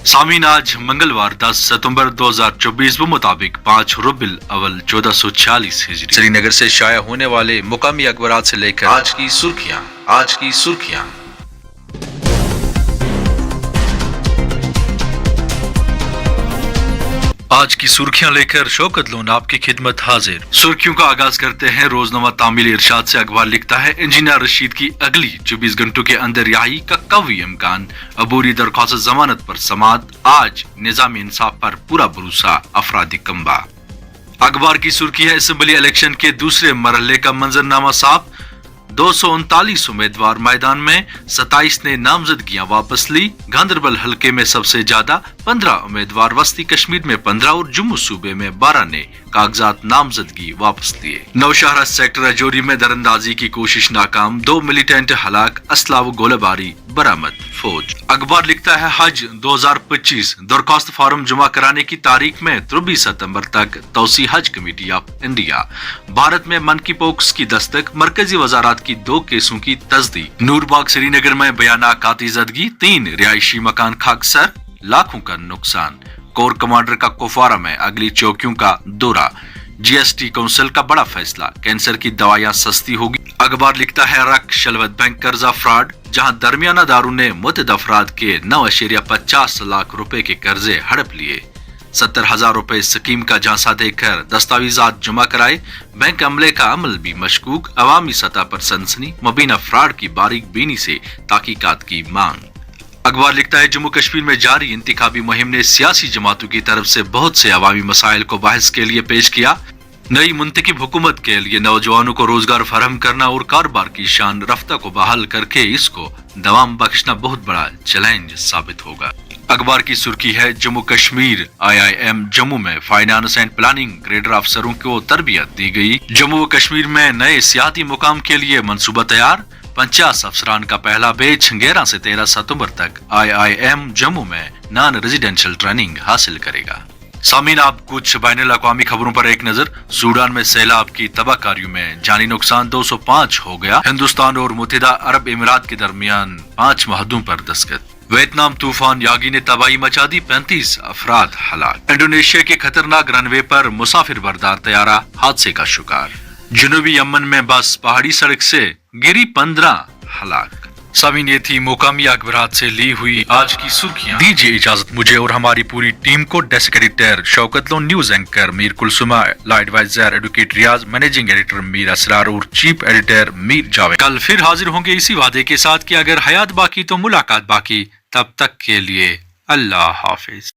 सामीन आज मंगलवार 10 सितंबर 2024 मुताबिक 5 रबीउल अव्वल 1446 हिजरी श्रीनगर से शाया होने वाले मुकामी अखबारात से लेकर आज की सुर्खियां। आज की सुर्खियां लेकर शौकत लोन आपकी खिदमत हाजिर। सुर्खियों का आगाज करते हैं रोजनामा तामील इरशाद से। अखबार लिखता है इंजीनियर रशीद की अगली 24 घंटों के अंदर रिहाई का कवी इम्कान, अबूरी दरख्वास्त जमानत पर समात, आज निजाम इंसाफ पर पूरा भरोसा, अफरादी कम्बा। अखबार की सुर्खी है असेंबली इलेक्शन के दूसरे मरहले का मंजरनामा साफ, 239 उम्मीदवार मैदान में, 27 ने नामजदगियां वापस ली। गांधरबल हलके में सबसे ज्यादा 15 उम्मीदवार, वस्ती कश्मीर में 15 और जम्मू सूबे में 12 ने कागजात नामजदगी वापस लिए। नौशहरा सेक्टर अजौरी में दरअंदाजी की कोशिश नाकाम, 2 मिलिटेंट हलाक, असला व गोलाबारी बरामद, फौज। अखबार लिखता है हज 2025 दरख्वास्त फार्म जमा कराने की तारीख में 23 सितंबर तक तौसी हज कमेटी ऑफ इंडिया। भारत में मनकी पॉक्स की दस्तक, मरकजी वजारात की 2 केसों की तस्दीक। नूरबाग श्रीनगर में बयाना काती जदगी, 3 रिहायशी मकान खाकसर, लाखों का नुकसान। कोर कमांडर का कुफवारा में अगली चौकियों का दौरा। जीएसटी काउंसिल का बड़ा फैसला, कैंसर की दवाइयां सस्ती होगी। अखबार लिखता है रक शलवत बैंक कर्जा फ्रॉड, जहां दरमियाना दारू ने मुतअद्दिद अफराद के 9.50 लाख रुपए के कर्जे हड़प लिए। 70,000 रुपए स्कीम का झांसा देकर दस्तावेजात जमा कराए। बैंक अमले का अमल भी मशकूक, अवामी सतह पर सनसनी, मुबीना फ्रॉड की बारीक बीनी से तहकीकात की मांग। अखबार लिखता है जम्मू कश्मीर में जारी इंतखाबी मुहिम ने सियासी जमातों की तरफ से बहुत से अवामी मसाइल को बहस के लिए पेश किया। नई मुंतखब हुकूमत के लिए नौजवानों को रोजगार फराहम करना और कारोबार की शान रफ्ता को बहाल करके इसको दवाम बख्शना बहुत बड़ा चैलेंज साबित होगा। अखबार की सुर्खी है जम्मू कश्मीर IIM जम्मू में फाइनेंस एंड प्लानिंग ग्रेडर अफसरों को तरबियत दी गई। जम्मू व कश्मीर में नए सियाती मुकाम के लिए मंसूबा तैयार। 50 अफसरान का पहला बैच 11 से 13 सितंबर तक IIM जम्मू में नॉन रेजिडेंशियल ट्रेनिंग हासिल करेगा। सामीन आप कुछ बैनुल अक़वामी खबरों पर एक नजर। सूडान में सैलाब की तबाहकारियों में जानी नुकसान 205 हो गया। हिंदुस्तान और मुत्तहिदा अरब इमारात के दरमियान 5 महदों पर दस्तखत। वियतनाम तूफान यागी ने तबाही मचा दी, 35 अफराद हलाक। इंडोनेशिया के खतरनाक रनवे पर मुसाफिर बरदार तैयारा हादसे का शिकार। जनूबी यमन में बस पहाड़ी सड़क से गिरी, 15 हलाक। सामीन ये थी मुकामी अखबारात से ली हुई आज की सुर्खियां। दीजिए इजाजत मुझे और हमारी पूरी टीम को। Desk editor Shaukat Lone, news anchor Mir Kulsuma, law adviser advocate Riyaz, managing editor Mir Asrar और चीफ एडिटर मीर जावेद। कल फिर हाजिर होंगे इसी वादे के साथ कि अगर हयात बाकी तो मुलाकात बाकी। तब तक के लिए अल्लाह हाफिज।